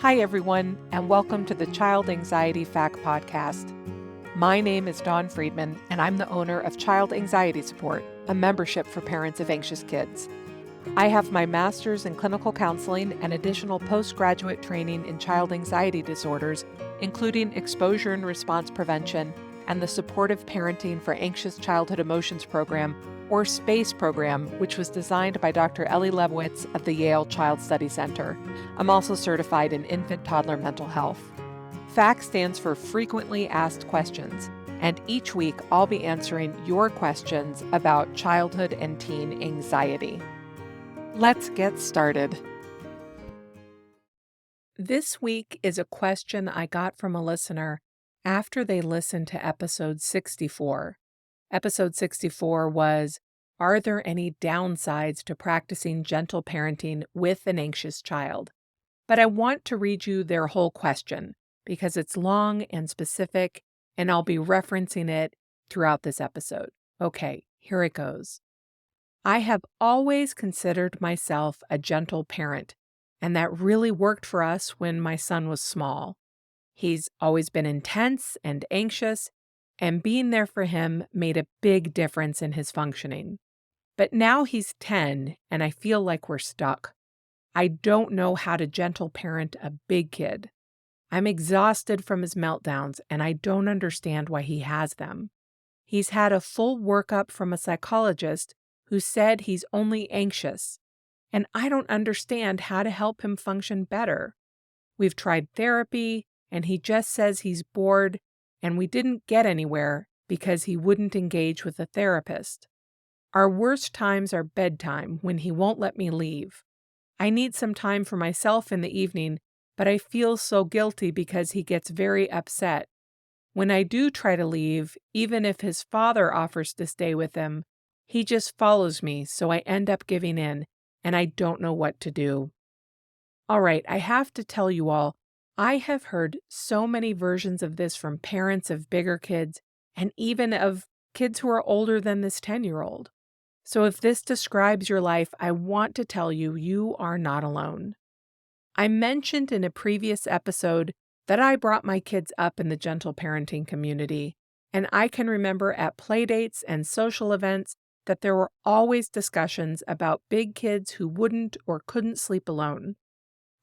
Hi, everyone, and welcome to the Child Anxiety Fact Podcast. My name is Dawn Friedman, and I'm the owner of Child Anxiety Support, a membership for parents of anxious kids. I have my master's in clinical counseling and additional postgraduate training in child anxiety disorders, including exposure and response prevention and the Supportive Parenting for Anxious Childhood Emotions program, or SPACE program, which was designed by Dr. Ellie Lebowitz of the Yale Child Study Center. I'm also certified in infant-toddler mental health. FACT stands for Frequently Asked Questions, and each week I'll be answering your questions about childhood and teen anxiety. Let's get started. This week is a question I got from a listener after they listened to episode 64. Episode 64 was, "Are there any downsides to practicing gentle parenting with an anxious child?" But I want to read you their whole question because it's long and specific, and I'll be referencing it throughout this episode. Okay, here it goes. I have always considered myself a gentle parent, and that really worked for us when my son was small. He's always been intense and anxious, and being there for him made a big difference in his functioning. But now he's 10, and I feel like we're stuck. I don't know how to gentle parent a big kid. I'm exhausted from his meltdowns, and I don't understand why he has them. He's had a full workup from a psychologist who said he's only anxious, and I don't understand how to help him function better. We've tried therapy, and he just says he's bored, and we didn't get anywhere because he wouldn't engage with a therapist. Our worst times are bedtime when he won't let me leave. I need some time for myself in the evening, but I feel so guilty because he gets very upset. When I do try to leave, even if his father offers to stay with him, he just follows me, so I end up giving in, and I don't know what to do. All right, I have to tell you all, I have heard so many versions of this from parents of bigger kids and even of kids who are older than this 10-year-old. So if this describes your life, I want to tell you, you are not alone. I mentioned in a previous episode that I brought my kids up in the gentle parenting community, and I can remember at playdates and social events that there were always discussions about big kids who wouldn't or couldn't sleep alone.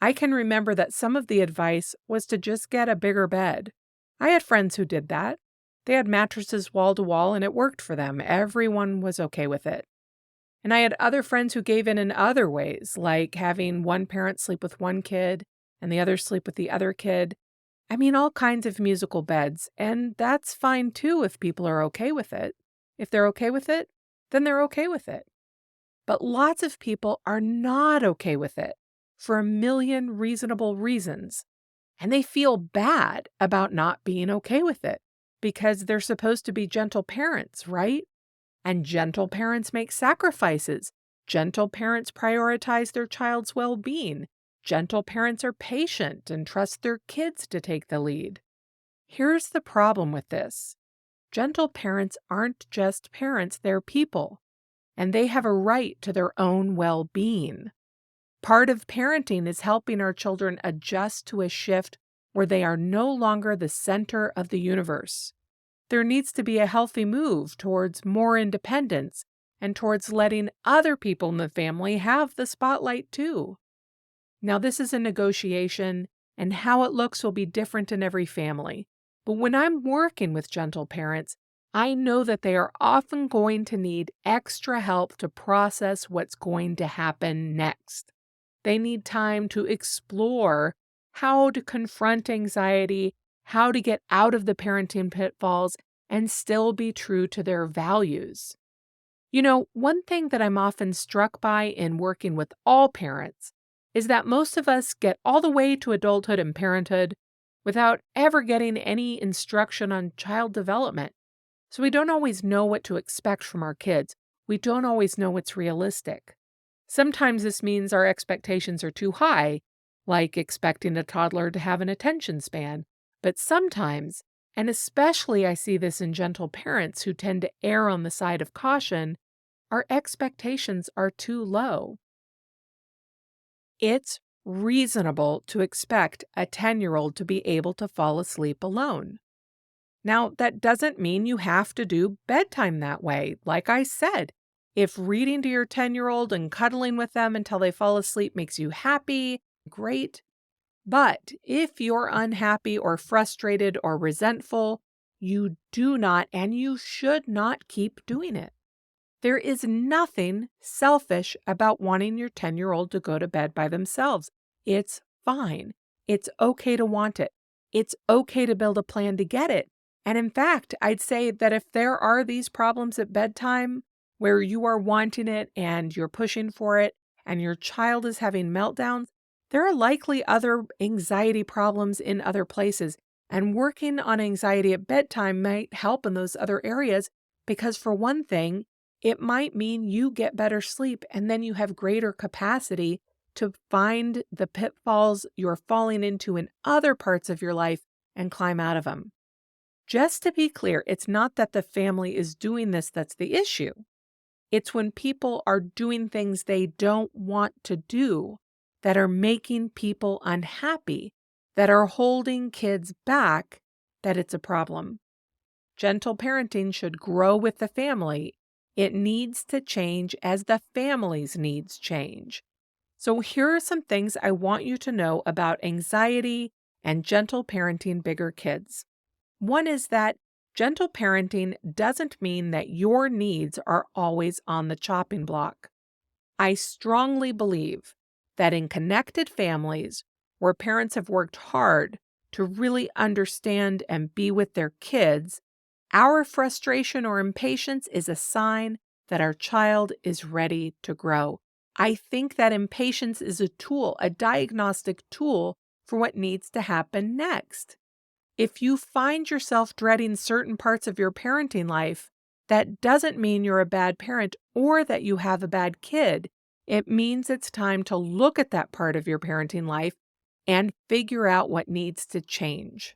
I can remember that some of the advice was to just get a bigger bed. I had friends who did that. They had mattresses wall to wall, and it worked for them. Everyone was okay with it. And I had other friends who gave in other ways, like having one parent sleep with one kid and the other sleep with the other kid. I mean, all kinds of musical beds, and that's fine too if people are okay with it. If they're okay with it, then they're okay with it. But lots of people are not okay with it for a million reasonable reasons, and they feel bad about not being okay with it because they're supposed to be gentle parents, right? And gentle parents make sacrifices. Gentle parents prioritize their child's well-being. Gentle parents are patient and trust their kids to take the lead. Here's the problem with this. Gentle parents aren't just parents, they're people, and they have a right to their own well-being. Part of parenting is helping our children adjust to a shift where they are no longer the center of the universe. There needs to be a healthy move towards more independence and towards letting other people in the family have the spotlight too. Now, this is a negotiation, and how it looks will be different in every family. But when I'm working with gentle parents, I know that they are often going to need extra help to process what's going to happen next. They need time to explore how to confront anxiety, how to get out of the parenting pitfalls, and still be true to their values. You know, one thing that I'm often struck by in working with all parents is that most of us get all the way to adulthood and parenthood without ever getting any instruction on child development. So we don't always know what to expect from our kids. We don't always know what's realistic. Sometimes this means our expectations are too high, like expecting a toddler to have an attention span. But sometimes, and especially I see this in gentle parents who tend to err on the side of caution, our expectations are too low. It's reasonable to expect a 10-year-old to be able to fall asleep alone. Now, that doesn't mean you have to do bedtime that way. Like I said, if reading to your 10-year-old and cuddling with them until they fall asleep makes you happy, great. But if you're unhappy or frustrated or resentful, you do not and you should not keep doing it. There is nothing selfish about wanting your 10-year-old to go to bed by themselves. It's fine. It's okay to want it. It's okay to build a plan to get it. And in fact, I'd say that if there are these problems at bedtime where you are wanting it and you're pushing for it and your child is having meltdowns, there are likely other anxiety problems in other places. And working on anxiety at bedtime might help in those other areas because, for one thing, it might mean you get better sleep and then you have greater capacity to find the pitfalls you're falling into in other parts of your life and climb out of them. Just to be clear, it's not that the family is doing this that's the issue. It's when people are doing things they don't want to do that are making people unhappy, that are holding kids back, that it's a problem. Gentle parenting should grow with the family. It needs to change as the family's needs change. So here are some things I want you to know about anxiety and gentle parenting bigger kids. One is that gentle parenting doesn't mean that your needs are always on the chopping block. I strongly believe that in connected families where parents have worked hard to really understand and be with their kids, our frustration or impatience is a sign that our child is ready to grow. I think that impatience is a tool, a diagnostic tool for what needs to happen next. If you find yourself dreading certain parts of your parenting life, that doesn't mean you're a bad parent or that you have a bad kid. It means it's time to look at that part of your parenting life and figure out what needs to change.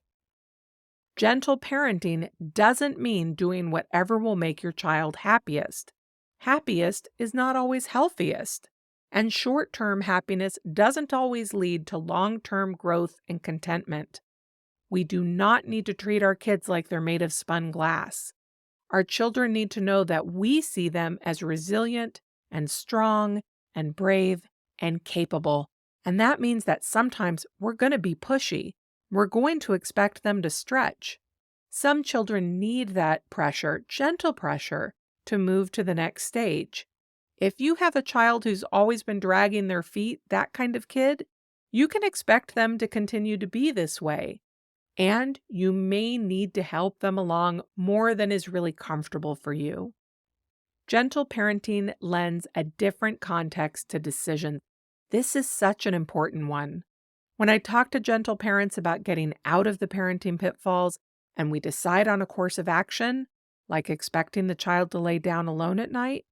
Gentle parenting doesn't mean doing whatever will make your child happiest. Happiest is not always healthiest, and short-term happiness doesn't always lead to long-term growth and contentment. We do not need to treat our kids like they're made of spun glass. Our children need to know that we see them as resilient and strong and brave and capable. And that means that sometimes we're going to be pushy. We're going to expect them to stretch. Some children need that pressure, gentle pressure, to move to the next stage. If you have a child who's always been dragging their feet, that kind of kid, you can expect them to continue to be this way. And you may need to help them along more than is really comfortable for you. Gentle parenting lends a different context to decisions. This is such an important one. When I talk to gentle parents about getting out of the parenting pitfalls and we decide on a course of action, like expecting the child to lay down alone at night,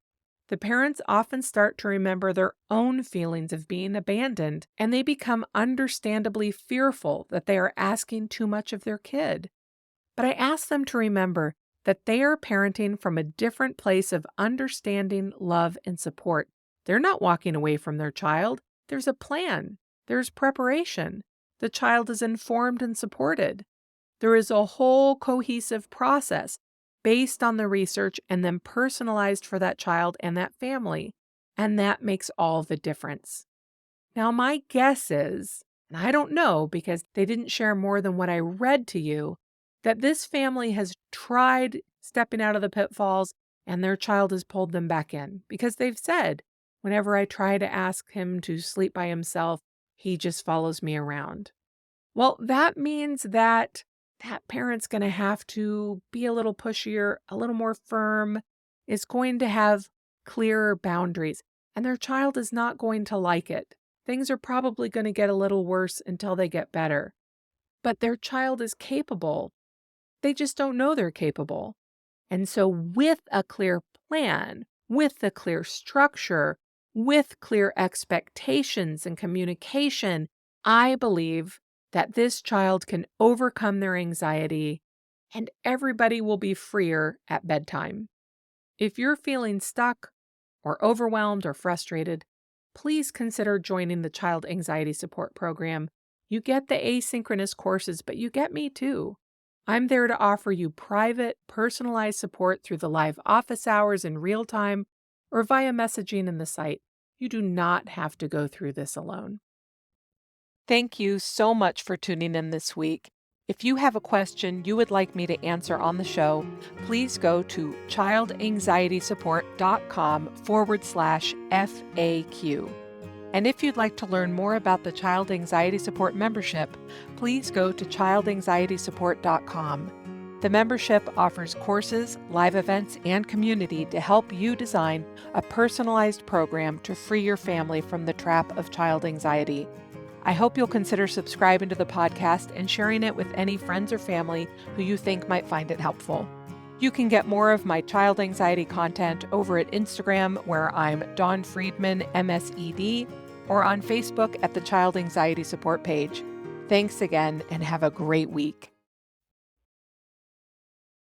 the parents often start to remember their own feelings of being abandoned, and they become understandably fearful that they are asking too much of their kid. But I ask them to remember that they are parenting from a different place of understanding, love, and support. They're not walking away from their child. There's a plan. There's preparation. The child is informed and supported. There is a whole cohesive process based on the research and then personalized for that child and that family. And that makes all the difference. Now, my guess is, and I don't know because they didn't share more than what I read to you, that this family has tried stepping out of the pitfalls and their child has pulled them back in because they've said, whenever I try to ask him to sleep by himself, he just follows me around. Well, that means that parent's going to have to be a little pushier, a little more firm, is going to have clearer boundaries, and their child is not going to like it. Things are probably going to get a little worse until they get better. But their child is capable. They just don't know they're capable. And so with a clear plan, with a clear structure, with clear expectations and communication, I believe that this child can overcome their anxiety and everybody will be freer at bedtime. If you're feeling stuck or overwhelmed or frustrated, please consider joining the Child Anxiety Support Program. You get the asynchronous courses, but you get me too. I'm there to offer you private, personalized support through the live office hours in real time or via messaging in the site. You do not have to go through this alone. Thank you so much for tuning in this week. If you have a question you would like me to answer on the show, please go to childanxietysupport.com/FAQ. And if you'd like to learn more about the Child Anxiety Support membership, please go to childanxietysupport.com. The membership offers courses, live events, and community to help you design a personalized program to free your family from the trap of child anxiety. I hope you'll consider subscribing to the podcast and sharing it with any friends or family who you think might find it helpful. You can get more of my child anxiety content over at Instagram, where I'm Dawn Friedman, MSED, or on Facebook at the Child Anxiety Support page. Thanks again, and have a great week.